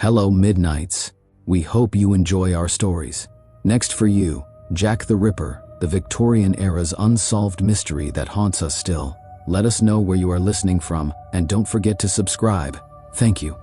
Hello Midnights. We hope you enjoy our stories. Next for you, Jack the Ripper, the Victorian era's unsolved mystery that haunts us still. Let us know where you are listening from, and don't forget to subscribe. Thank you.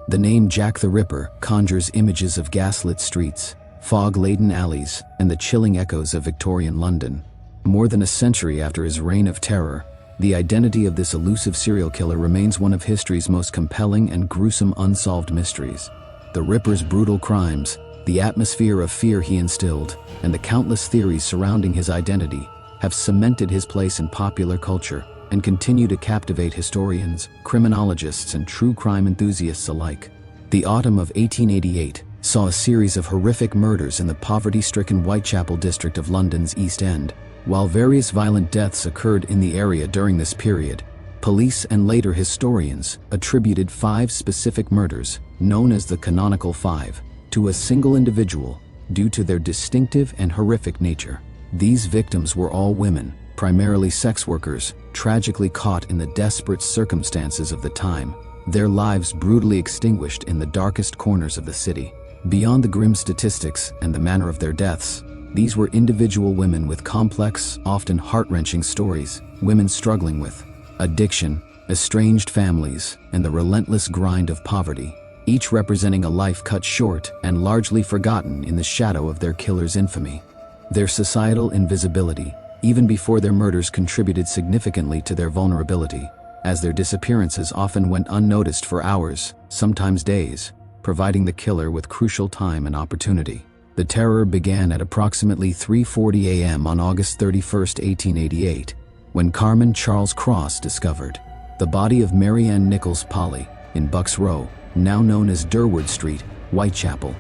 The name Jack the Ripper conjures images of gaslit streets, fog-laden alleys, and the chilling echoes of Victorian London. More than a century after his reign of terror, the identity of this elusive serial killer remains one of history's most compelling and gruesome unsolved mysteries. The Ripper's brutal crimes, the atmosphere of fear he instilled, and the countless theories surrounding his identity have cemented his place in popular culture and continue to captivate historians, criminologists, and true crime enthusiasts alike. The autumn of 1888 saw a series of horrific murders in the poverty-stricken Whitechapel district of London's East End. While various violent deaths occurred in the area during this period, police and later historians attributed 5 specific murders, known as the canonical 5, to a single individual due to their distinctive and horrific nature. These victims were all women, primarily sex workers, tragically caught in the desperate circumstances of the time, their lives brutally extinguished in the darkest corners of the city. Beyond the grim statistics and the manner of their deaths, these were individual women with complex, often heart-wrenching stories, women struggling with addiction, estranged families, and the relentless grind of poverty, each representing a life cut short and largely forgotten in the shadow of their killer's infamy. Their societal invisibility, even before their murders, contributed significantly to their vulnerability, as their disappearances often went unnoticed for hours, sometimes days, providing the killer with crucial time and opportunity. The terror began at approximately 3:40 a.m. on August 31, 1888, when Carmen Charles Cross discovered the body of Ann Nichols Polly in Bucks Row, now known as Durward Street, Whitechapel.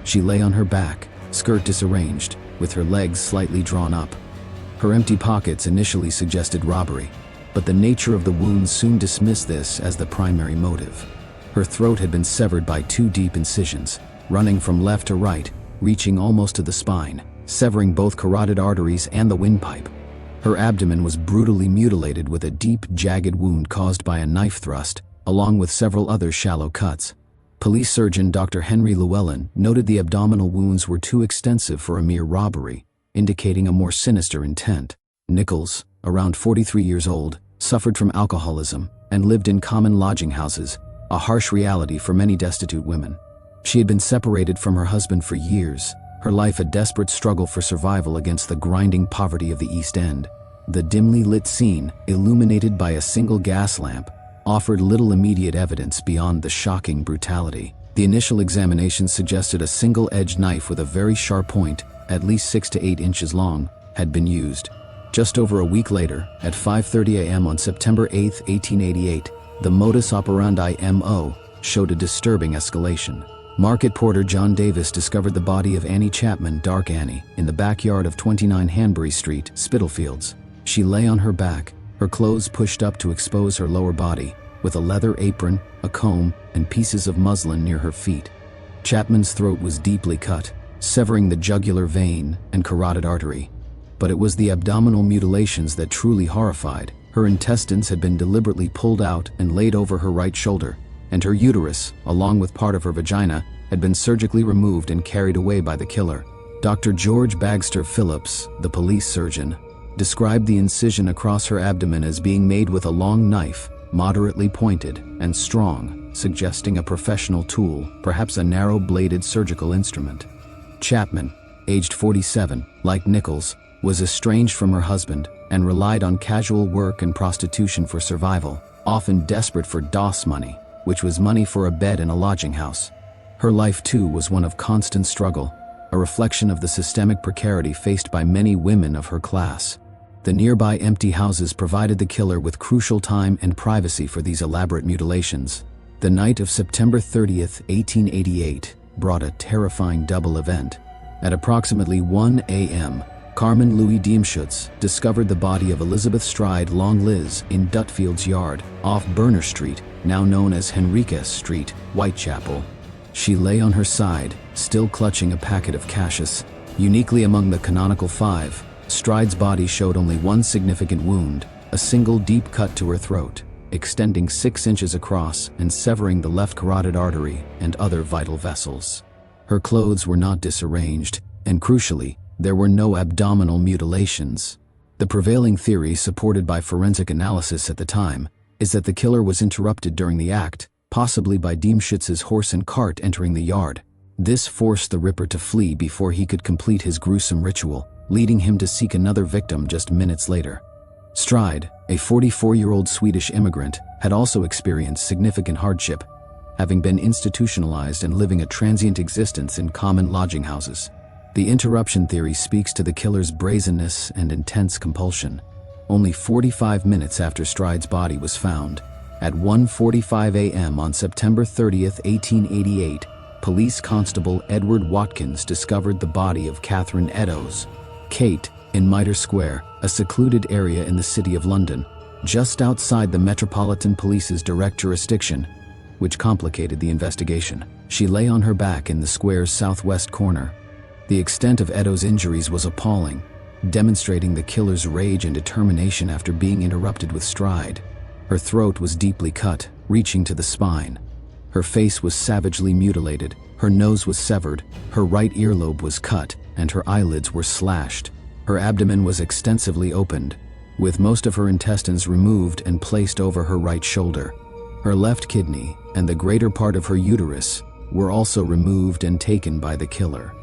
She lay on her back, skirt disarranged, with her legs slightly drawn up. Her empty pockets initially suggested robbery, but the nature of the wounds soon dismissed this as the primary motive. Her throat had been severed by 2 deep incisions, running from left to right, reaching almost to the spine, severing both carotid arteries and the windpipe. Her abdomen was brutally mutilated with a deep, jagged wound caused by a knife thrust, along with several other shallow cuts. Police surgeon Dr. Henry Llewellyn noted the abdominal wounds were too extensive for a mere robbery, indicating a more sinister intent. Nichols, around 43 years old, suffered from alcoholism and lived in common lodging houses, a harsh reality for many destitute women. She had been separated from her husband for years, her life a desperate struggle for survival against the grinding poverty of the East End. The dimly lit scene, illuminated by a single gas lamp, offered little immediate evidence beyond the shocking brutality. The initial examination suggested a single-edged knife with a very sharp point, at least 6 to 8 inches long, had been used. Just over a week later, at 5:30 a.m. on September 8, 1888, the modus operandi MO showed a disturbing escalation. Market porter John Davis discovered the body of Annie Chapman, Dark Annie, in the backyard of 29 Hanbury Street, Spitalfields. She lay on her back, her clothes pushed up to expose her lower body, with a leather apron, a comb, and pieces of muslin near her feet. Chapman's throat was deeply cut, severing the jugular vein and carotid artery. But it was the abdominal mutilations that truly horrified. Her intestines had been deliberately pulled out and laid over her right shoulder, and her uterus, along with part of her vagina, had been surgically removed and carried away by the killer. Dr. George Bagster Phillips, the police surgeon, described the incision across her abdomen as being made with a long knife, moderately pointed and strong, suggesting a professional tool, perhaps a narrow-bladed surgical instrument. Chapman, aged 47, like Nichols, was estranged from her husband and relied on casual work and prostitution for survival, often desperate for DOS money, which was money for a bed in a lodging house. Her life, too, was one of constant struggle, a reflection of the systemic precarity faced by many women of her class. The nearby empty houses provided the killer with crucial time and privacy for these elaborate mutilations. The night of September 30th, 1888, brought a terrifying double event. At approximately 1 a.m., Carmen Louis Diemschutz discovered the body of Elizabeth Stride Long Liz in Dutfield's Yard, off Berner Street, now known as Henriques Street, Whitechapel. She lay on her side, still clutching a packet of caches. Uniquely among the canonical 5, Stride's body showed only one significant wound, a single deep cut to her throat. extending 6 inches across and severing the left carotid artery and other vital vessels. Her clothes were not disarranged, and crucially, there were no abdominal mutilations. The prevailing theory, supported by forensic analysis at the time, is that the killer was interrupted during the act, possibly by Diemschutz's horse and cart entering the yard. This forced the Ripper to flee before he could complete his gruesome ritual, leading him to seek another victim just minutes later. Stride, a 44-year-old Swedish immigrant, had also experienced significant hardship, having been institutionalized and living a transient existence in common lodging houses. The interruption theory speaks to the killer's brazenness and intense compulsion. Only 45 minutes after Stride's body was found, at 1:45 a.m. on September 30, 1888, Police Constable Edward Watkins discovered the body of Catherine Eddowes, Kate, in Mitre Square, a secluded area in the City of London, just outside the Metropolitan Police's direct jurisdiction, which complicated the investigation. She lay on her back in the square's southwest corner. The extent of Eddowes' injuries was appalling, demonstrating the killer's rage and determination after being interrupted with Stride. Her throat was deeply cut, reaching to the spine. Her face was savagely mutilated, her nose was severed, her right earlobe was cut, and her eyelids were slashed. Her abdomen was extensively opened, with most of her intestines removed and placed over her right shoulder. Her left kidney and the greater part of her uterus were also removed and taken by the killer.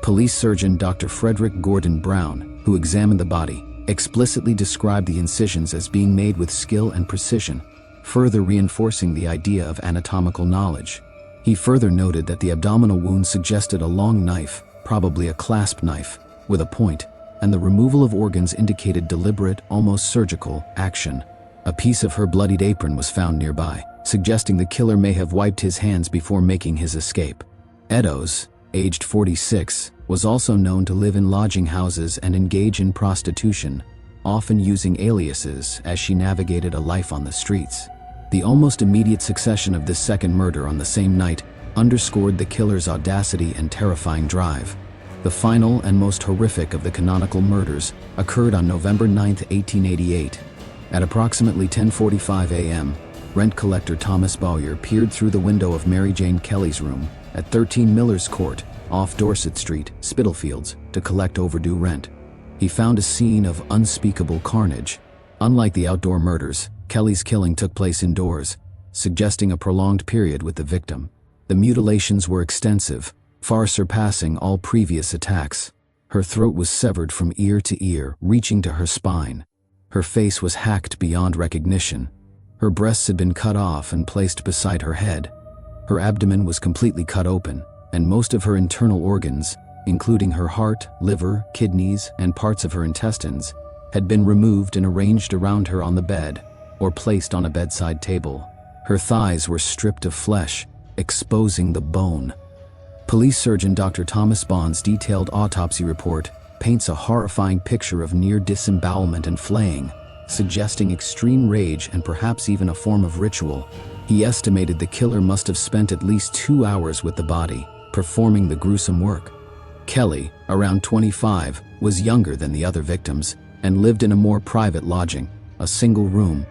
Police surgeon Dr. Frederick Gordon Brown, who examined the body, explicitly described the incisions as being made with skill and precision, further reinforcing the idea of anatomical knowledge. He further noted that the abdominal wound suggested a long knife, probably a clasp knife, with a point, and the removal of organs indicated deliberate, almost surgical, action. A piece of her bloodied apron was found nearby, suggesting the killer may have wiped his hands before making his escape. Eddowes, aged 46, was also known to live in lodging houses and engage in prostitution, often using aliases as she navigated a life on the streets. The almost immediate succession of this second murder on the same night underscored the killer's audacity and terrifying drive. The final and most horrific of the canonical murders occurred on November 9, 1888. At approximately 10:45 a.m., rent collector Thomas Bowyer peered through the window of Mary Jane Kelly's room at 13 Miller's Court, off Dorset Street, Spitalfields, to collect overdue rent. He found a scene of unspeakable carnage. Unlike the outdoor murders, Kelly's killing took place indoors, suggesting a prolonged period with the victim. The mutilations were extensive, far surpassing all previous attacks. Her throat was severed from ear to ear, reaching to her spine. Her face was hacked beyond recognition. Her breasts had been cut off and placed beside her head. Her abdomen was completely cut open, and most of her internal organs, including her heart, liver, kidneys, and parts of her intestines, had been removed and arranged around her on the bed, or placed on a bedside table. Her thighs were stripped of flesh, exposing the bone. Police surgeon Dr. Thomas Bond's detailed autopsy report paints a horrifying picture of near disembowelment and flaying, suggesting extreme rage and perhaps even a form of ritual. He estimated the killer must have spent at least 2 hours with the body, performing the gruesome work. Kelly, around 25, was younger than the other victims and lived in a more private lodging, a single room,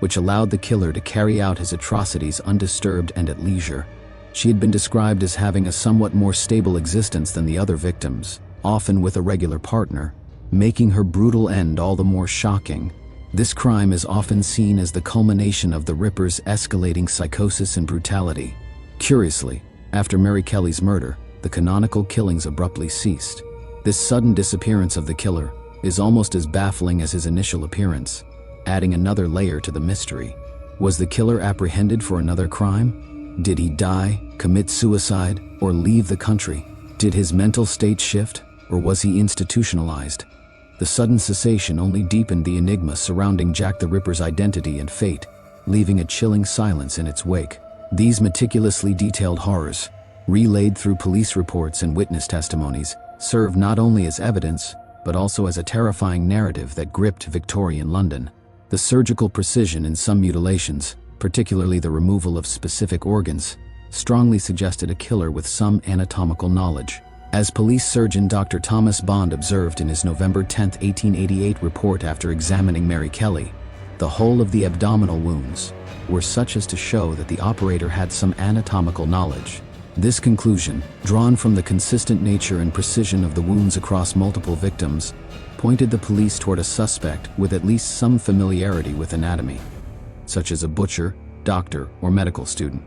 which allowed the killer to carry out his atrocities undisturbed and at leisure. She had been described as having a somewhat more stable existence than the other victims, often with a regular partner, making her brutal end all the more shocking. This crime is often seen as the culmination of the Ripper's escalating psychosis and brutality. Curiously, after Mary Kelly's murder, the canonical killings abruptly ceased. This sudden disappearance of the killer is almost as baffling as his initial appearance, adding another layer to the mystery. Was the killer apprehended for another crime? Did he die, commit suicide, or leave the country? Did his mental state shift, or was he institutionalized? The sudden cessation only deepened the enigma surrounding Jack the Ripper's identity and fate, leaving a chilling silence in its wake. These meticulously detailed horrors, relayed through police reports and witness testimonies, serve not only as evidence, but also as a terrifying narrative that gripped Victorian London. The surgical precision in some mutilations, particularly the removal of specific organs, strongly suggested a killer with some anatomical knowledge. As police surgeon Dr. Thomas Bond observed in his November 10, 1888 report after examining Mary Kelly, The whole of the abdominal wounds were such as to show that the operator had some anatomical knowledge. This conclusion, drawn from the consistent nature and precision of the wounds across multiple victims, pointed the police toward a suspect with at least some familiarity with anatomy, such as a butcher, doctor, or medical student.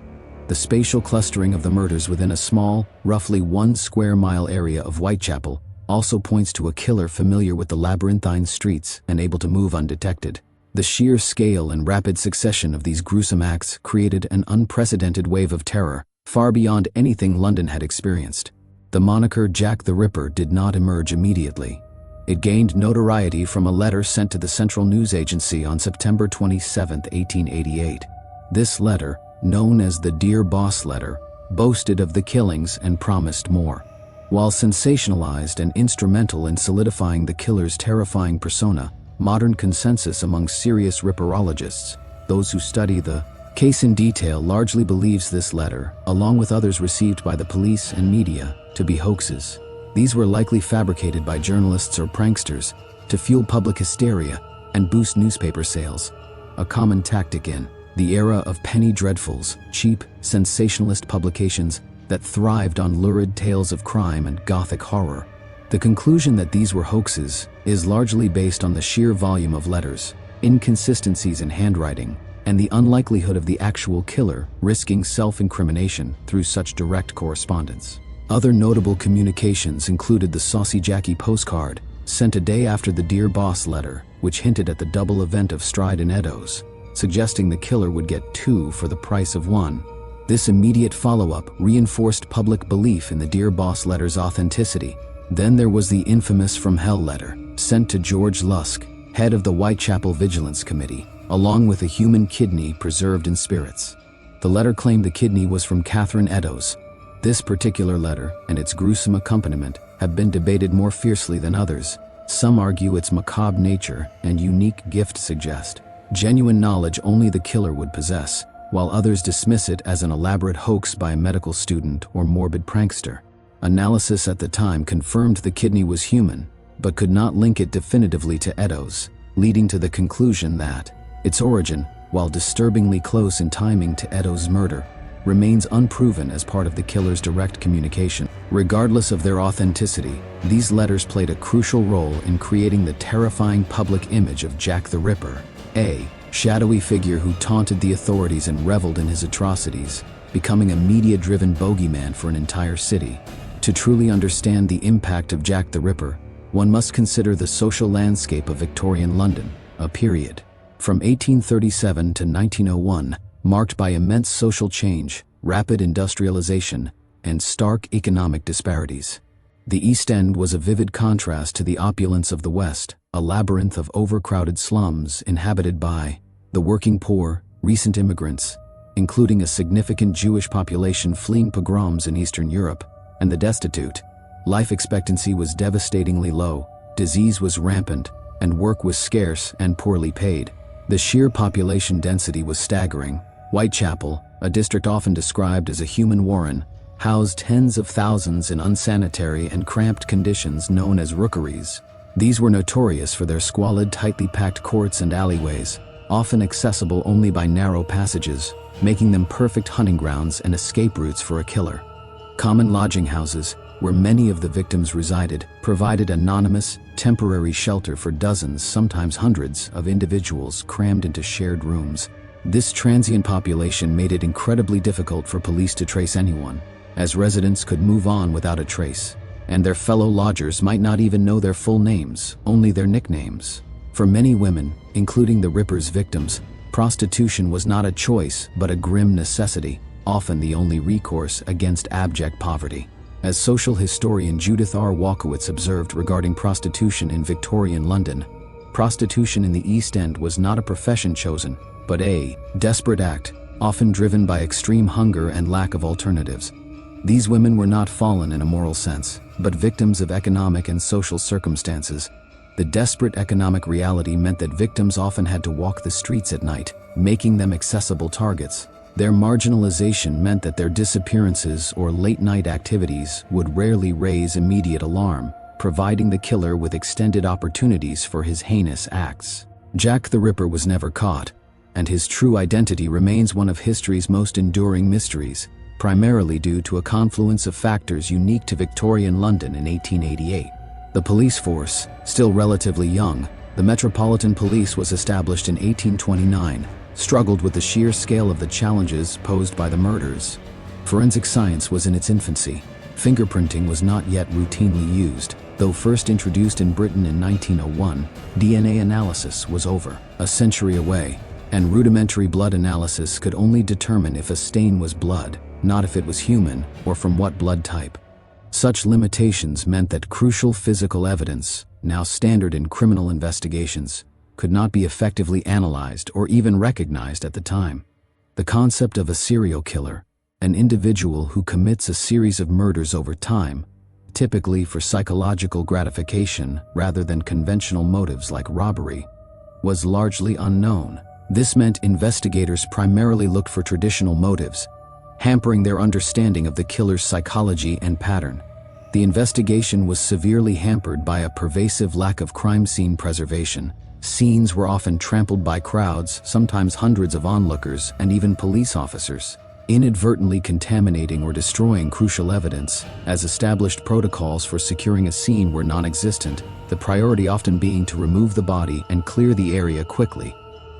The spatial clustering of the murders within a small, roughly 1 square mile area of Whitechapel also points to a killer familiar with the labyrinthine streets and able to move undetected. The sheer scale and rapid succession of these gruesome acts created an unprecedented wave of terror, far beyond anything London had experienced. The moniker Jack the Ripper did not emerge immediately. It gained notoriety from a letter sent to the Central News Agency on September 27, 1888. This letter, known as the Dear Boss letter, boasted of the killings and promised more. While sensationalized and instrumental in solidifying the killer's terrifying persona, modern consensus among serious Ripperologists, those who study the case in detail, largely believes this letter, along with others received by the police and media, to be hoaxes. These were likely fabricated by journalists or pranksters to fuel public hysteria and boost newspaper sales, a common tactic in the era of penny dreadfuls, cheap, sensationalist publications that thrived on lurid tales of crime and gothic horror. The conclusion that these were hoaxes is largely based on the sheer volume of letters, inconsistencies in handwriting, and the unlikelihood of the actual killer risking self-incrimination through such direct correspondence. Other notable communications included the Saucy Jackie postcard, sent a day after the Dear Boss letter, which hinted at the double event of Stride and Eddowes, suggesting the killer would get 2 for the price of 1. This immediate follow-up reinforced public belief in the Dear Boss letter's authenticity. Then there was the infamous From Hell letter, sent to George Lusk, head of the Whitechapel Vigilance Committee, along with a human kidney preserved in spirits. The letter claimed the kidney was from Catherine Eddowes. This particular letter and its gruesome accompaniment have been debated more fiercely than others. Some argue its macabre nature and unique gift suggest genuine knowledge only the killer would possess, while others dismiss it as an elaborate hoax by a medical student or morbid prankster. Analysis at the time confirmed the kidney was human, but could not link it definitively to Eddowes, leading to the conclusion that its origin, while disturbingly close in timing to Eddowes' murder, remains unproven as part of the killer's direct communication. Regardless of their authenticity, these letters played a crucial role in creating the terrifying public image of Jack the Ripper, a shadowy figure who taunted the authorities and reveled in his atrocities, becoming a media-driven bogeyman for an entire city. To truly understand the impact of Jack the Ripper, one must consider the social landscape of Victorian London, a period from 1837 to 1901, marked by immense social change, rapid industrialization, and stark economic disparities. The East End was a vivid contrast to the opulence of the West, a labyrinth of overcrowded slums inhabited by the working poor, recent immigrants, including a significant Jewish population fleeing pogroms in Eastern Europe, and the destitute. Life expectancy was devastatingly low, disease was rampant, and work was scarce and poorly paid. The sheer population density was staggering. Whitechapel, a district often described as a human warren, housed tens of thousands in unsanitary and cramped conditions known as rookeries. These were notorious for their squalid, tightly packed courts and alleyways, often accessible only by narrow passages, making them perfect hunting grounds and escape routes for a killer. Common lodging houses, where many of the victims resided, provided anonymous, temporary shelter for dozens, sometimes hundreds, of individuals crammed into shared rooms. This transient population made it incredibly difficult for police to trace anyone, as residents could move on without a trace, and their fellow lodgers might not even know their full names, only their nicknames. For many women, including the Ripper's victims, prostitution was not a choice but a grim necessity, often the only recourse against abject poverty. As social historian Judith R. Walkowitz observed regarding prostitution in Victorian London, prostitution in the East End was not a profession chosen, but a desperate act, often driven by extreme hunger and lack of alternatives. These women were not fallen in a moral sense, but victims of economic and social circumstances. The desperate economic reality meant that victims often had to walk the streets at night, making them accessible targets. Their marginalization meant that their disappearances or late-night activities would rarely raise immediate alarm, providing the killer with extended opportunities for his heinous acts. Jack the Ripper was never caught, and his true identity remains one of history's most enduring mysteries, primarily due to a confluence of factors unique to Victorian London in 1888. The police force, still relatively young, the Metropolitan Police was established in 1829, struggled with the sheer scale of the challenges posed by the murders. Forensic science was in its infancy. Fingerprinting was not yet routinely used. Though first introduced in Britain in 1901, DNA analysis was over a century away, and rudimentary blood analysis could only determine if a stain was blood, not if it was human or from what blood type. Such limitations meant that crucial physical evidence, now standard in criminal investigations, could not be effectively analyzed or even recognized at the time. The concept of a serial killer, an individual who commits a series of murders over time, typically for psychological gratification rather than conventional motives like robbery, was largely unknown. This meant investigators primarily looked for traditional motives, hampering their understanding of the killer's psychology and pattern. The investigation was severely hampered by a pervasive lack of crime scene preservation. Scenes were often trampled by crowds, sometimes hundreds of onlookers and even police officers, inadvertently contaminating or destroying crucial evidence, as established protocols for securing a scene were non-existent, the priority often being to remove the body and clear the area quickly.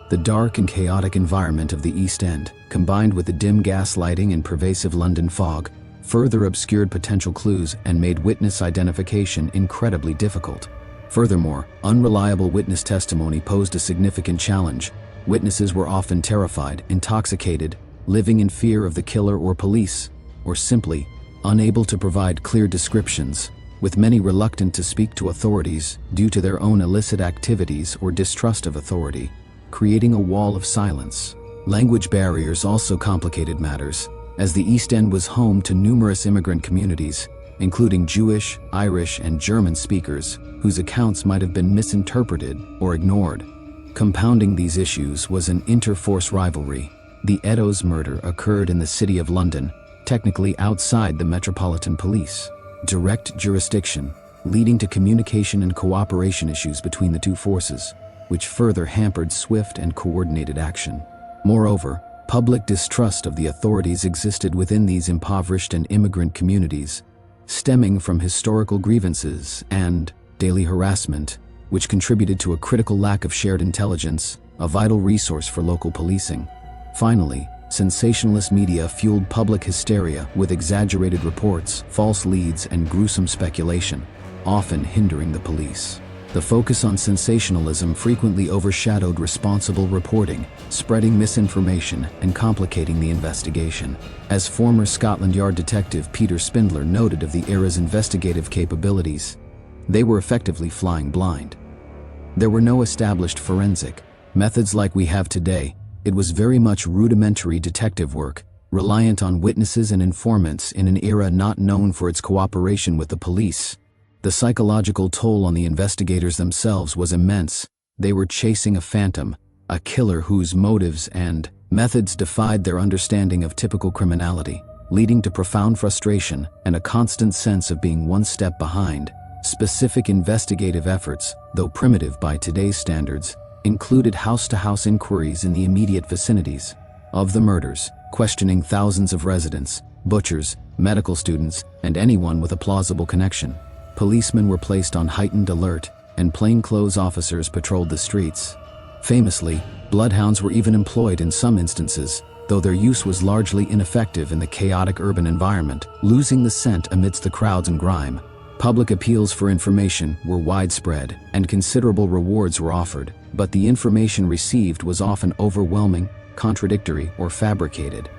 The dark and chaotic environment of the East End, combined with the dim gas lighting and pervasive London fog, further obscured potential clues and made witness identification incredibly difficult. Furthermore, unreliable witness testimony posed a significant challenge. Witnesses were often terrified, intoxicated, living in fear of the killer or police, or simply unable to provide clear descriptions, with many reluctant to speak to authorities due to their own illicit activities or distrust of authority, creating a wall of silence. Language barriers also complicated matters, as the East End was home to numerous immigrant communities, including Jewish, Irish, and German speakers, whose accounts might have been misinterpreted or ignored. Compounding these issues was an inter-force rivalry. The Eddowes murder occurred in the City of London, technically outside the Metropolitan Police. Direct jurisdiction, leading to communication and cooperation issues between the two forces, which further hampered swift and coordinated action. Moreover, public distrust of the authorities existed within these impoverished and immigrant communities, stemming from historical grievances and daily harassment, which contributed to a critical lack of shared intelligence, a vital resource for local policing. Finally, sensationalist media fueled public hysteria with exaggerated reports, false leads, and gruesome speculation, often hindering the police. The focus on sensationalism frequently overshadowed responsible reporting, spreading misinformation and complicating the investigation. As former Scotland Yard detective Peter Spindler noted of the era's investigative capabilities, they were effectively flying blind. There were no established forensic methods like we have today. It was very much rudimentary detective work, reliant on witnesses and informants in an era not known for its cooperation with the police. The psychological toll on the investigators themselves was immense. They were chasing a phantom, a killer whose motives and methods defied their understanding of typical criminality, leading to profound frustration and a constant sense of being one step behind. Specific investigative efforts, though primitive by today's standards, included house-to-house inquiries in the immediate vicinities of the murders, questioning thousands of residents, butchers, medical students, and anyone with a plausible connection. Policemen were placed on heightened alert, and plainclothes officers patrolled the streets. Famously, bloodhounds were even employed in some instances, though their use was largely ineffective in the chaotic urban environment, losing the scent amidst the crowds and grime. Public appeals for information were widespread, and considerable rewards were offered, but the information received was often overwhelming, contradictory, or fabricated.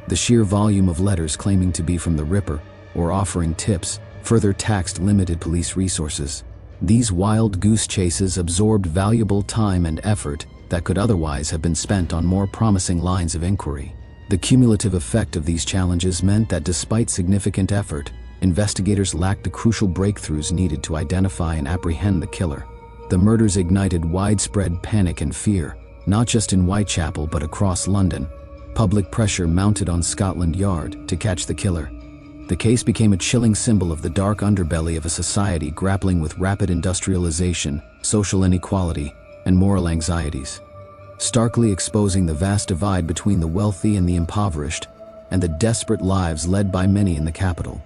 The sheer volume of letters claiming to be from the Ripper, or offering tips, further taxed limited police resources. These wild goose chases absorbed valuable time and effort that could otherwise have been spent on more promising lines of inquiry. The cumulative effect of these challenges meant that despite significant effort, investigators lacked the crucial breakthroughs needed to identify and apprehend the killer. The murders ignited widespread panic and fear, not just in Whitechapel but across London. Public pressure mounted on Scotland Yard to catch the killer. The case became a chilling symbol of the dark underbelly of a society grappling with rapid industrialization, social inequality, and moral anxieties, starkly exposing the vast divide between the wealthy and the impoverished, and the desperate lives led by many in the capital.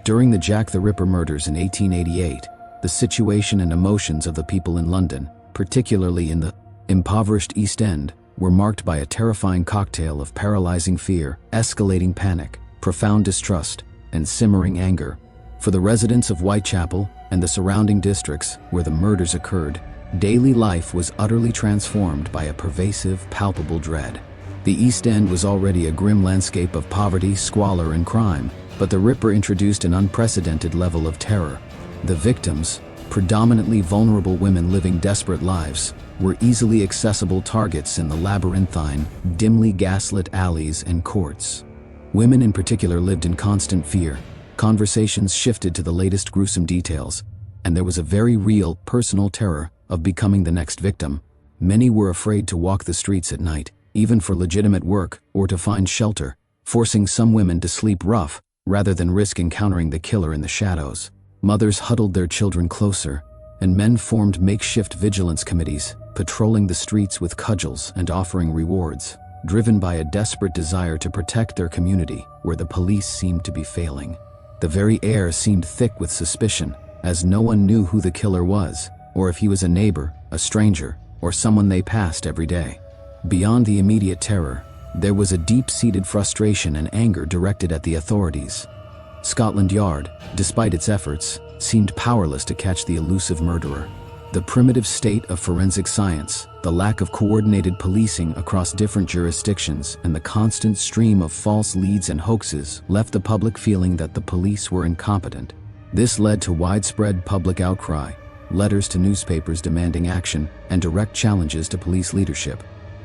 During the Jack the Ripper murders in 1888, the situation and emotions of the people in London, particularly in the impoverished East End, were marked by a terrifying cocktail of paralyzing fear, escalating panic, profound distrust, and simmering anger. For the residents of Whitechapel and the surrounding districts where the murders occurred, daily life was utterly transformed by a pervasive, palpable dread. The East End was already a grim landscape of poverty, squalor, and crime, but the Ripper introduced an unprecedented level of terror. The victims, predominantly vulnerable women living desperate lives, were easily accessible targets in the labyrinthine, dimly gaslit alleys and courts. Women in particular lived in constant fear. Conversations shifted to the latest gruesome details, and there was a very real, personal terror of becoming the next victim. Many were afraid to walk the streets at night, even for legitimate work or to find shelter, forcing some women to sleep rough rather than risk encountering the killer in the shadows. Mothers huddled their children closer, and men formed makeshift vigilance committees, patrolling the streets with cudgels and offering rewards, driven by a desperate desire to protect their community where the police seemed to be failing. The very air seemed thick with suspicion, as no one knew who the killer was, or if he was a neighbor, a stranger, or someone they passed every day. Beyond the immediate terror, there was a deep-seated frustration and anger directed at the authorities. Scotland Yard, despite its efforts, seemed powerless to catch the elusive murderer. The primitive state of forensic science, the lack of coordinated policing across different jurisdictions, and the constant stream of false leads and hoaxes left the public feeling that the police were incompetent. This led to widespread public outcry, letters to newspapers demanding action, and direct challenges to police leadership.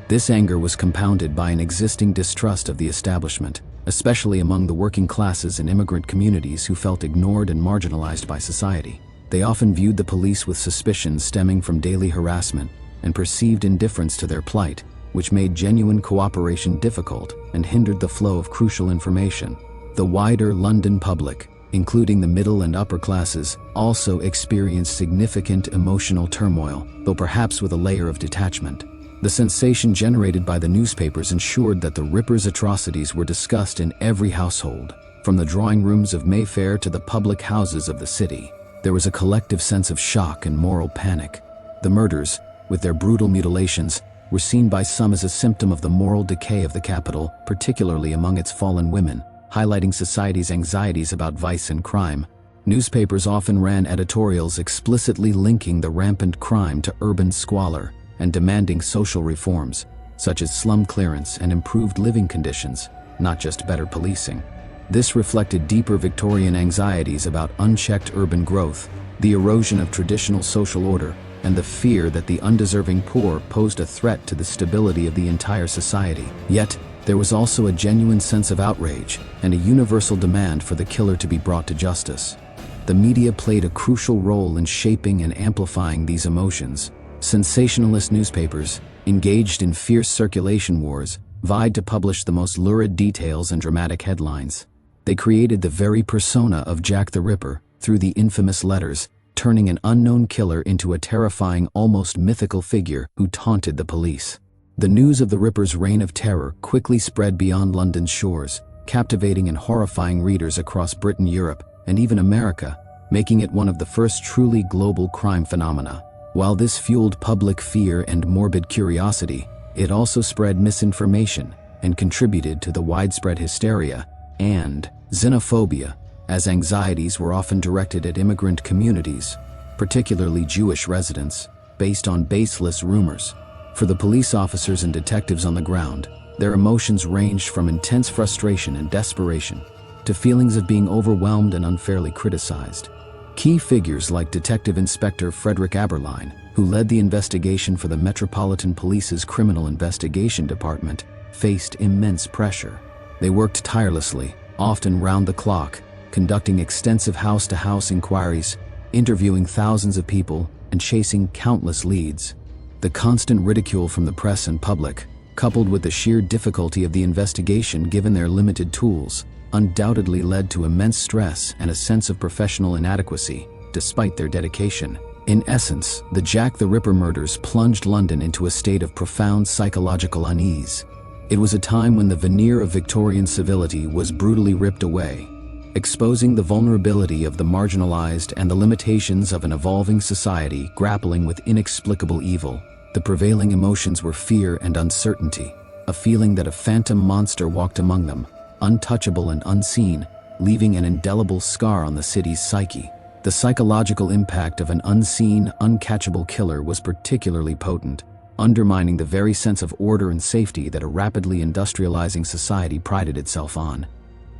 This anger was compounded by an existing distrust of the establishment, especially among the working classes and immigrant communities who felt ignored and marginalized by society. They often viewed the police with suspicion stemming from daily harassment and perceived indifference to their plight, which made genuine cooperation difficult and hindered the flow of crucial information. The wider London public, including the middle and upper classes, also experienced significant emotional turmoil, though perhaps with a layer of detachment. The sensation generated by the newspapers ensured that the Ripper's atrocities were discussed in every household, from the drawing rooms of Mayfair to the public houses of the city. There was a collective sense of shock and moral panic. The murders, with their brutal mutilations, were seen by some as a symptom of the moral decay of the capital, particularly among its fallen women, highlighting society's anxieties about vice and crime. Newspapers often ran editorials explicitly linking the rampant crime to urban squalor and demanding social reforms, such as slum clearance and improved living conditions, not just better policing. This reflected deeper Victorian anxieties about unchecked urban growth, the erosion of traditional social order, and the fear that the undeserving poor posed a threat to the stability of the entire society. Yet, there was also a genuine sense of outrage and a universal demand for the killer to be brought to justice. The media played a crucial role in shaping and amplifying these emotions. Sensationalist newspapers, engaged in fierce circulation wars, vied to publish the most lurid details and dramatic headlines. They created the very persona of Jack the Ripper through the infamous letters, turning an unknown killer into a terrifying, almost mythical figure who taunted the police. The news of the Ripper's reign of terror quickly spread beyond London's shores, captivating and horrifying readers across Britain, Europe, and even America, making it one of the first truly global crime phenomena. While this fueled public fear and morbid curiosity, it also spread misinformation and contributed to the widespread hysteria and xenophobia, as anxieties were often directed at immigrant communities, particularly Jewish residents, based on baseless rumors. For the police officers and detectives on the ground, their emotions ranged from intense frustration and desperation to feelings of being overwhelmed and unfairly criticized. Key figures like Detective Inspector Frederick Aberline, who led the investigation for the Metropolitan Police's Criminal Investigation Department, faced immense pressure. They worked tirelessly, often round the clock, conducting extensive house-to-house inquiries, interviewing thousands of people, and chasing countless leads. The constant ridicule from the press and public, coupled with the sheer difficulty of the investigation given their limited tools, undoubtedly led to immense stress and a sense of professional inadequacy, despite their dedication. In essence, the Jack the Ripper murders plunged London into a state of profound psychological unease. It was a time when the veneer of Victorian civility was brutally ripped away, exposing the vulnerability of the marginalized and the limitations of an evolving society grappling with inexplicable evil. The prevailing emotions were fear and uncertainty, a feeling that a phantom monster walked among them, untouchable and unseen, leaving an indelible scar on the city's psyche. The psychological impact of an unseen, uncatchable killer was particularly potent, undermining the very sense of order and safety that a rapidly industrializing society prided itself on.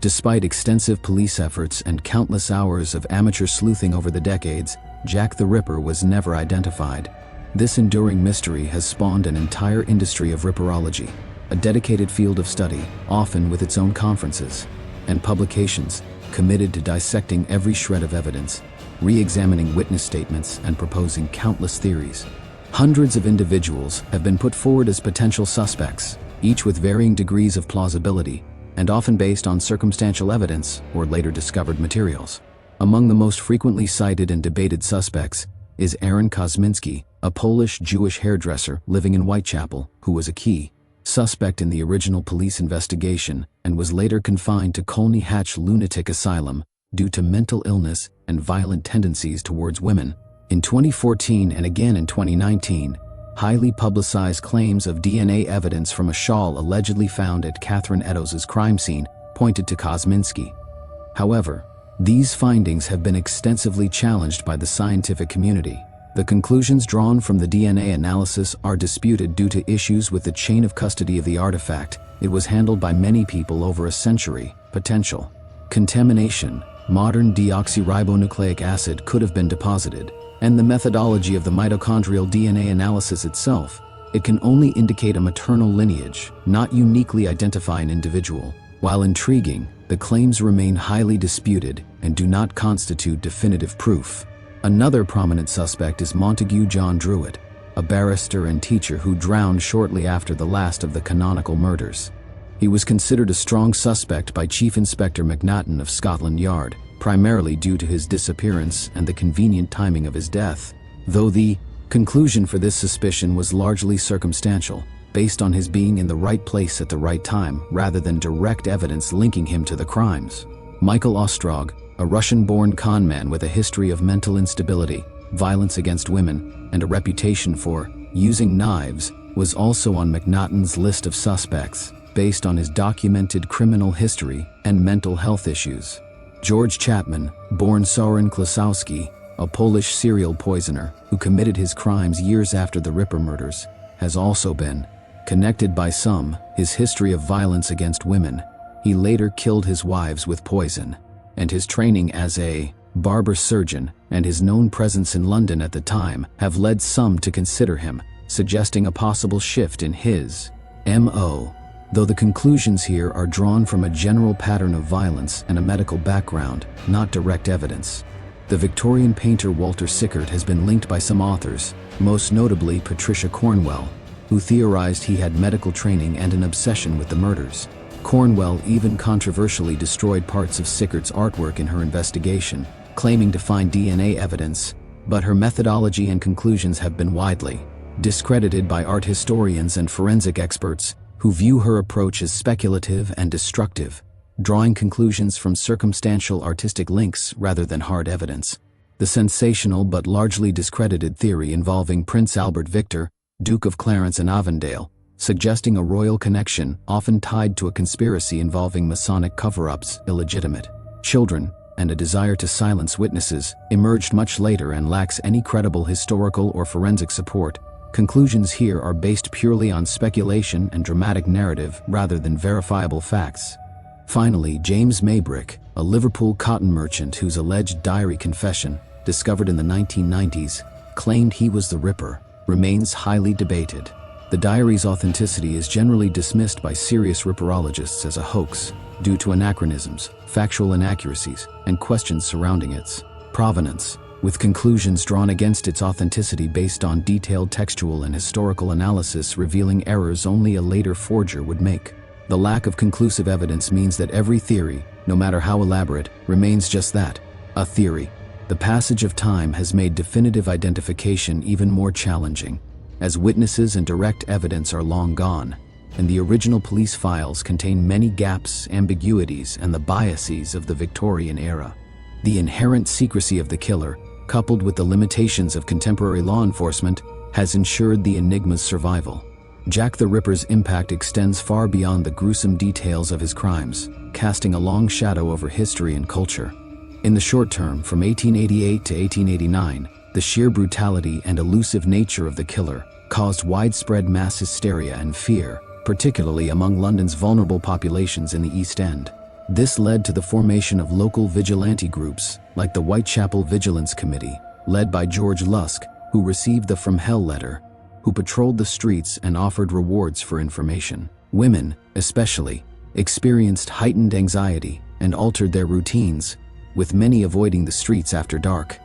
Despite extensive police efforts and countless hours of amateur sleuthing over the decades, Jack the Ripper was never identified. This enduring mystery has spawned an entire industry of Ripperology, a dedicated field of study, often with its own conferences and publications, committed to dissecting every shred of evidence, re-examining witness statements, and proposing countless theories. Hundreds of individuals have been put forward as potential suspects, each with varying degrees of plausibility, and often based on circumstantial evidence or later discovered materials. Among the most frequently cited and debated suspects is Aaron Kosminski, a Polish Jewish hairdresser living in Whitechapel, who was a key suspect in the original police investigation and was later confined to Colney Hatch Lunatic Asylum due to mental illness and violent tendencies towards women. In 2014 and again in 2019, highly publicized claims of DNA evidence from a shawl allegedly found at Catherine Eddowes' crime scene pointed to Kosminski. However, these findings have been extensively challenged by the scientific community. The conclusions drawn from the DNA analysis are disputed due to issues with the chain of custody of the artifact. It was handled by many people over a century. Potential contamination. Modern deoxyribonucleic acid could have been deposited, and the methodology of the mitochondrial DNA analysis itself. It can only indicate a maternal lineage, not uniquely identify an individual. While intriguing, the claims remain highly disputed and do not constitute definitive proof. Another prominent suspect is Montague John Druitt, a barrister and teacher who drowned shortly after the last of the canonical murders. He was considered a strong suspect by Chief Inspector McNaughton of Scotland Yard, primarily due to his disappearance and the convenient timing of his death, though the conclusion for this suspicion was largely circumstantial, based on his being in the right place at the right time rather than direct evidence linking him to the crimes. Michael Ostrog, a Russian-born conman with a history of mental instability, violence against women, and a reputation for using knives, was also on McNaughton's list of suspects, based on his documented criminal history and mental health issues. George Chapman, born Soren Klasowski, a Polish serial poisoner who committed his crimes years after the Ripper murders, has also been connected by some. His history of violence against women. He later killed his wives with poison, and his training as a barber surgeon and his known presence in London at the time have led some to consider him, suggesting a possible shift in his MO. Though the conclusions here are drawn from a general pattern of violence and a medical background, not direct evidence. The Victorian painter Walter Sickert has been linked by some authors, most notably Patricia Cornwell, who theorized he had medical training and an obsession with the murders. Cornwell even controversially destroyed parts of Sickert's artwork in her investigation, claiming to find DNA evidence, but her methodology and conclusions have been widely discredited by art historians and forensic experts who view her approach as speculative and destructive, drawing conclusions from circumstantial artistic links rather than hard evidence. The sensational but largely discredited theory involving Prince Albert Victor, Duke of Clarence and Avondale, suggesting a royal connection often tied to a conspiracy involving Masonic cover-ups, illegitimate children, and a desire to silence witnesses, emerged much later and lacks any credible historical or forensic support. Conclusions here are based purely on speculation and dramatic narrative rather than verifiable facts. Finally, James Maybrick, a Liverpool cotton merchant whose alleged diary confession, discovered in the 1990s, claimed he was the Ripper, remains highly debated. The diary's authenticity is generally dismissed by serious Ripperologists as a hoax, due to anachronisms, factual inaccuracies, and questions surrounding its provenance, with conclusions drawn against its authenticity based on detailed textual and historical analysis revealing errors only a later forger would make. The lack of conclusive evidence means that every theory, no matter how elaborate, remains just that, a theory. The passage of time has made definitive identification even more challenging, as witnesses and direct evidence are long gone, and the original police files contain many gaps, ambiguities, and the biases of the Victorian era. The inherent secrecy of the killer, coupled with the limitations of contemporary law enforcement, has ensured the enigma's survival. Jack the Ripper's impact extends far beyond the gruesome details of his crimes, casting a long shadow over history and culture. In the short term, from 1888 to 1889, the sheer brutality and elusive nature of the killer caused widespread mass hysteria and fear, particularly among London's vulnerable populations in the East End. This led to the formation of local vigilante groups, like the Whitechapel Vigilance Committee, led by George Lusk, who received the From Hell letter, who patrolled the streets and offered rewards for information. Women, especially, experienced heightened anxiety and altered their routines, with many avoiding the streets after dark.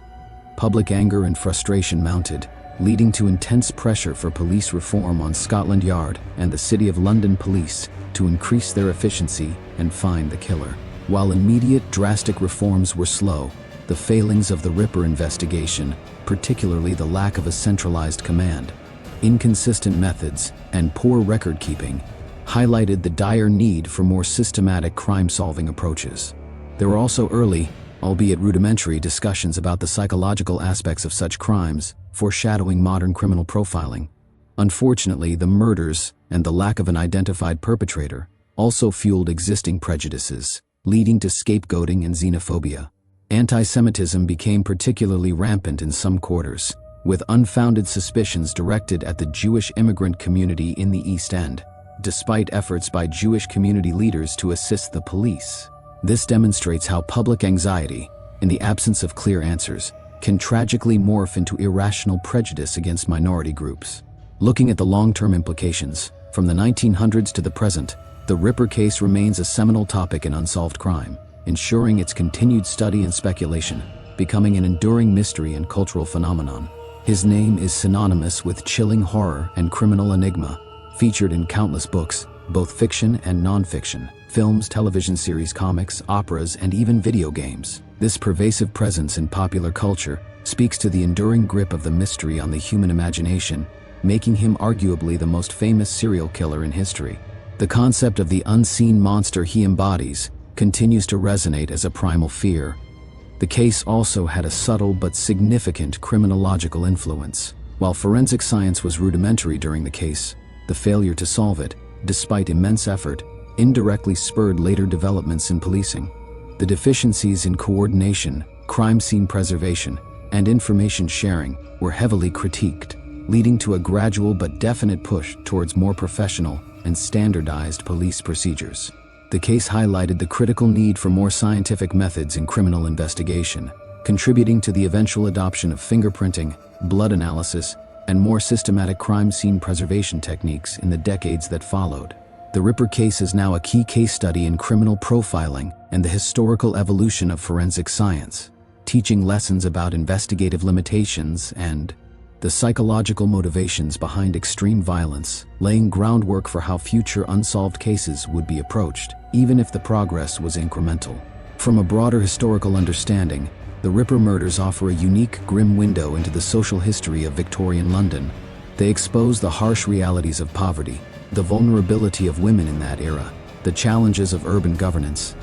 Public anger and frustration mounted, leading to intense pressure for police reform on Scotland Yard and the City of London Police to increase their efficiency and find the killer. While immediate drastic reforms were slow, the failings of the Ripper investigation, particularly the lack of a centralized command, inconsistent methods, and poor record-keeping, highlighted the dire need for more systematic crime-solving approaches. There were also early, albeit rudimentary, discussions about the psychological aspects of such crimes, foreshadowing modern criminal profiling. Unfortunately, the murders and the lack of an identified perpetrator also fueled existing prejudices, leading to scapegoating and xenophobia. Anti-Semitism became particularly rampant in some quarters, with unfounded suspicions directed at the Jewish immigrant community in the East End, despite efforts by Jewish community leaders to assist the police. This demonstrates how public anxiety, in the absence of clear answers, can tragically morph into irrational prejudice against minority groups. Looking at the long-term implications, from the 1900s to the present, the Ripper case remains a seminal topic in unsolved crime, ensuring its continued study and speculation, becoming an enduring mystery and cultural phenomenon. His name is synonymous with chilling horror and criminal enigma, featured in countless books, both fiction and non-fiction, films, television series, comics, operas, and even video games. This pervasive presence in popular culture speaks to the enduring grip of the mystery on the human imagination, making him arguably the most famous serial killer in history. The concept of the unseen monster he embodies continues to resonate as a primal fear. The case also had a subtle but significant criminological influence. While forensic science was rudimentary during the case, the failure to solve it, despite immense effort, indirectly spurred later developments in policing. The deficiencies in coordination, crime scene preservation, and information sharing were heavily critiqued, leading to a gradual but definite push towards more professional and standardized police procedures. The case highlighted the critical need for more scientific methods in criminal investigation, contributing to the eventual adoption of fingerprinting, blood analysis, and more systematic crime scene preservation techniques in the decades that followed. The Ripper case is now a key case study in criminal profiling and the historical evolution of forensic science, teaching lessons about investigative limitations and the psychological motivations behind extreme violence, laying groundwork for how future unsolved cases would be approached, even if the progress was incremental. From a broader historical understanding, the Ripper murders offer a unique, grim window into the social history of Victorian London. They expose the harsh realities of poverty, the vulnerability of women in that era, the challenges of urban governance,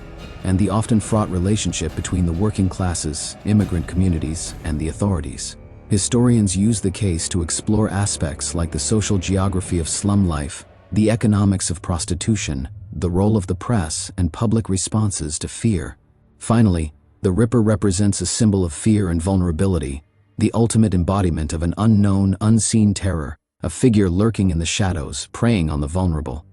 and the often fraught relationship between the working classes, immigrant communities, and the authorities. Historians use the case to explore aspects like the social geography of slum life, the economics of prostitution, the role of the press, and public responses to fear. Finally, the Ripper represents a symbol of fear and vulnerability, the ultimate embodiment of an unknown, unseen terror, a figure lurking in the shadows, preying on the vulnerable.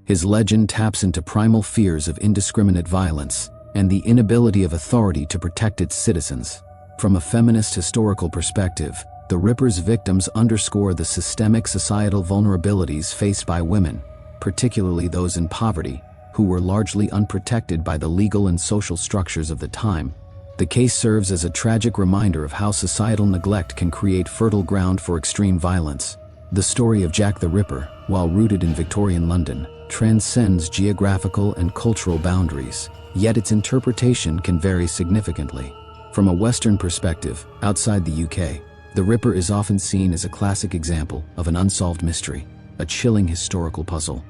His legend taps into primal fears of indiscriminate violence and the inability of authority to protect its citizens. From a feminist historical perspective, the Ripper's victims underscore the systemic societal vulnerabilities faced by women, particularly those in poverty, who were largely unprotected by the legal and social structures of the time. The case serves as a tragic reminder of how societal neglect can create fertile ground for extreme violence. The story of Jack the Ripper, while rooted in Victorian London, transcends geographical and cultural boundaries, yet its interpretation can vary significantly. From a Western perspective, outside the UK, the Ripper is often seen as a classic example of an unsolved mystery, a chilling historical puzzle.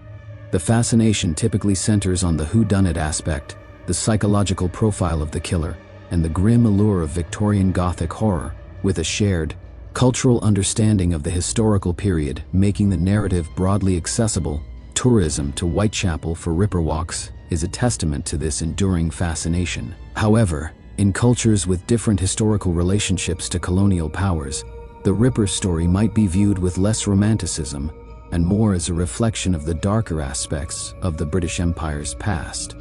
The fascination typically centers on the whodunit aspect, the psychological profile of the killer, and the grim allure of Victorian Gothic horror, with a shared, cultural understanding of the historical period making the narrative broadly accessible. Tourism to Whitechapel for Ripper walks is a testament to this enduring fascination. However, in cultures with different historical relationships to colonial powers, the Ripper story might be viewed with less romanticism and more as a reflection of the darker aspects of the British Empire's past.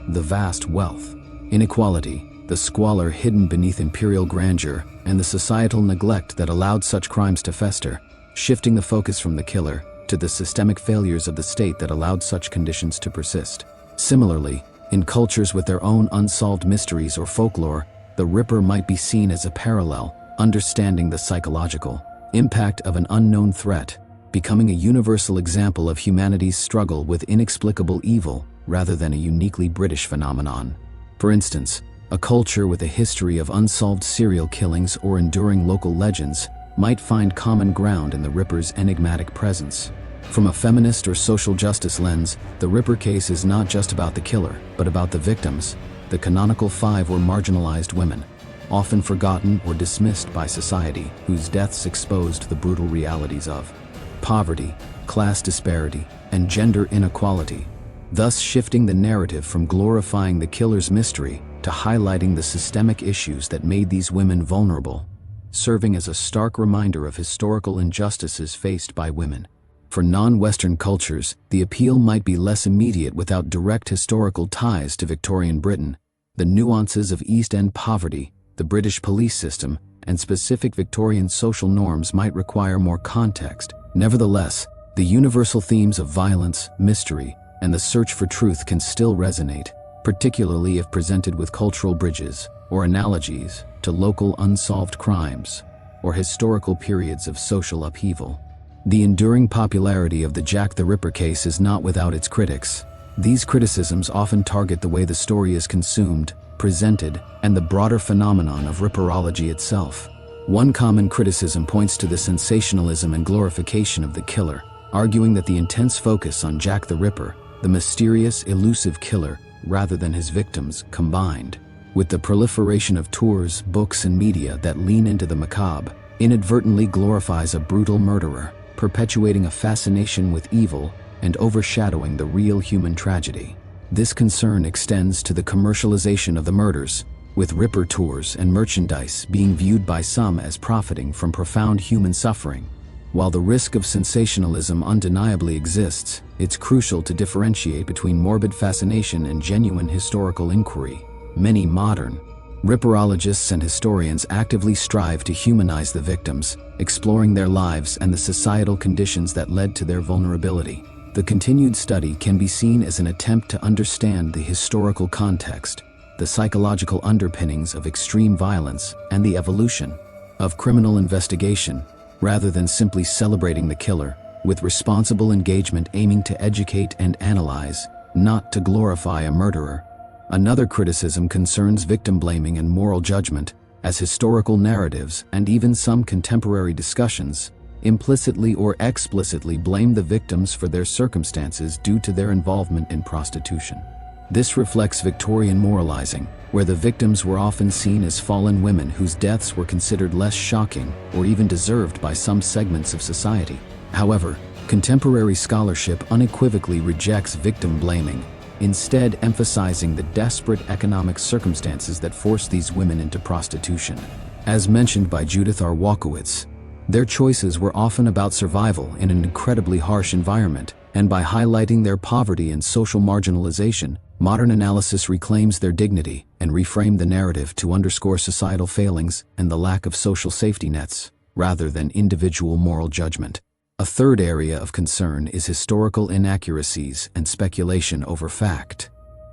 The vast wealth, inequality, the squalor hidden beneath imperial grandeur, and the societal neglect that allowed such crimes to fester, shifting the focus from the killer to the systemic failures of the state that allowed such conditions to persist. Similarly, in cultures with their own unsolved mysteries or folklore, the Ripper might be seen as a parallel, understanding the psychological impact of an unknown threat, becoming a universal example of humanity's struggle with inexplicable evil rather than a uniquely British phenomenon. For instance, a culture with a history of unsolved serial killings or enduring local legends might find common ground in the Ripper's enigmatic presence. From a feminist or social justice lens, the Ripper case is not just about the killer, but about the victims, the canonical 5 or marginalized women, often forgotten or dismissed by society, whose deaths exposed the brutal realities of poverty, class disparity, and gender inequality, thus shifting the narrative from glorifying the killer's mystery to highlighting the systemic issues that made these women vulnerable, serving as a stark reminder of historical injustices faced by women. For non-Western cultures, the appeal might be less immediate without direct historical ties to Victorian Britain. The nuances of East End poverty, the British police system, and specific Victorian social norms might require more context. Nevertheless, the universal themes of violence, mystery, and the search for truth can still resonate, particularly if presented with cultural bridges or analogies to local unsolved crimes or historical periods of social upheaval. The enduring popularity of the Jack the Ripper case is not without its critics. These criticisms often target the way the story is consumed, presented, and the broader phenomenon of Ripperology itself. One common criticism points to the sensationalism and glorification of the killer, arguing that the intense focus on Jack the Ripper, the mysterious, elusive killer, rather than his victims, combined with the proliferation of tours, books, and media that lean into the macabre, inadvertently glorifies a brutal murderer, perpetuating a fascination with evil and overshadowing the real human tragedy. This concern extends to the commercialization of the murders, with Ripper tours and merchandise being viewed by some as profiting from profound human suffering. While the risk of sensationalism undeniably exists, it's crucial to differentiate between morbid fascination and genuine historical inquiry. Many modern Ripperologists and historians actively strive to humanize the victims, exploring their lives and the societal conditions that led to their vulnerability. The continued study can be seen as an attempt to understand the historical context, the psychological underpinnings of extreme violence, and the evolution of criminal investigation, rather than simply celebrating the killer, with responsible engagement aiming to educate and analyze, not to glorify a murderer. Another criticism concerns victim blaming and moral judgment, as historical narratives and even some contemporary discussions implicitly or explicitly blame the victims for their circumstances due to their involvement in prostitution. This reflects Victorian moralizing, where the victims were often seen as fallen women whose deaths were considered less shocking or even deserved by some segments of society. However, contemporary scholarship unequivocally rejects victim blaming, instead emphasizing the desperate economic circumstances that forced these women into prostitution. As mentioned by Judith R. Walkowitz, their choices were often about survival in an incredibly harsh environment, and by highlighting their poverty and social marginalization, modern analysis reclaims their dignity and reframe the narrative to underscore societal failings and the lack of social safety nets, rather than individual moral judgment. A third area of concern is historical inaccuracies and speculation over fact.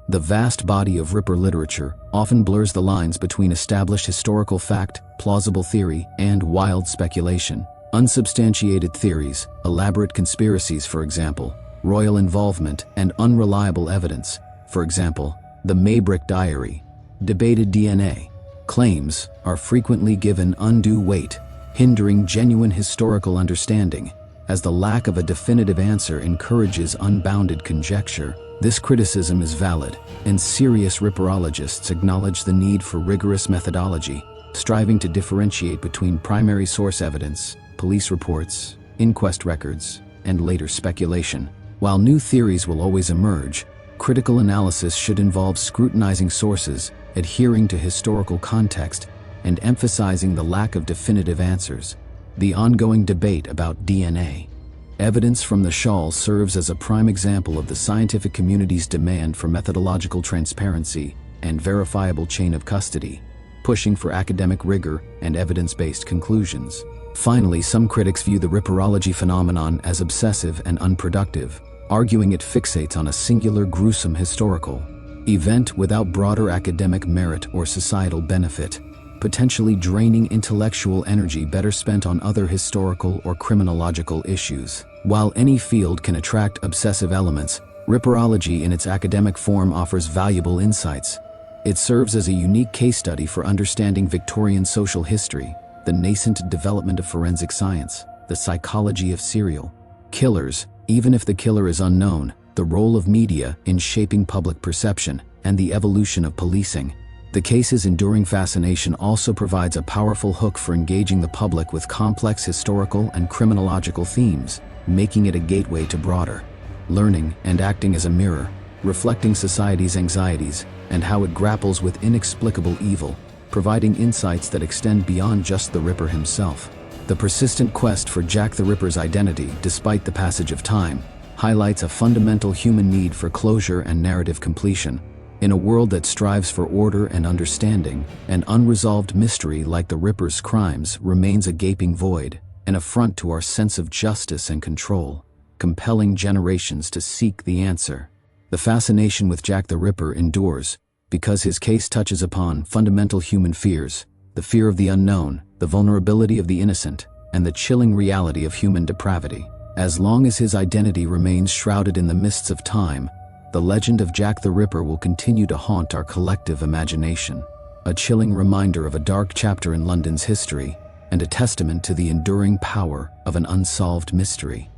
The vast body of Ripper literature often blurs the lines between established historical fact, plausible theory, and wild speculation. Unsubstantiated theories, elaborate conspiracies, for example, royal involvement, and unreliable evidence, for example, the Maybrick Diary, debated DNA, Claims are frequently given undue weight, hindering genuine historical understanding, as the lack of a definitive answer encourages unbounded conjecture. This criticism is valid, and serious ripperologists acknowledge the need for rigorous methodology, striving to differentiate between primary source evidence, police reports, inquest records, and later speculation. While new theories will always emerge, critical analysis should involve scrutinizing sources, adhering to historical context, and emphasizing the lack of definitive answers. The ongoing debate about DNA evidence from the shawl serves as a prime example of the scientific community's demand for methodological transparency and verifiable chain of custody, pushing for academic rigor and evidence-based conclusions. Finally, some critics view the Ripperology phenomenon as obsessive and unproductive, arguing it fixates on a singular gruesome historical event without broader academic merit or societal benefit, potentially draining intellectual energy better spent on other historical or criminological issues. While any field can attract obsessive elements, Ripperology in its academic form offers valuable insights. It serves as a unique case study for understanding Victorian social history, the nascent development of forensic science, the psychology of serial killers, even if the killer is unknown, the role of media in shaping public perception, and the evolution of policing. The case's enduring fascination also provides a powerful hook for engaging the public with complex historical and criminological themes, making it a gateway to broader learning and acting as a mirror, reflecting society's anxieties and how it grapples with inexplicable evil, providing insights that extend beyond just the Ripper himself. The persistent quest for Jack the Ripper's identity, despite the passage of time, highlights a fundamental human need for closure and narrative completion. In a world that strives for order and understanding, an unresolved mystery like the Ripper's crimes remains a gaping void, an affront to our sense of justice and control, compelling generations to seek the answer. The fascination with Jack the Ripper endures because his case touches upon fundamental human fears, the fear of the unknown, the vulnerability of the innocent, and the chilling reality of human depravity. As long as his identity remains shrouded in the mists of time, the legend of Jack the Ripper will continue to haunt our collective imagination, a chilling reminder of a dark chapter in London's history and a testament to the enduring power of an unsolved mystery.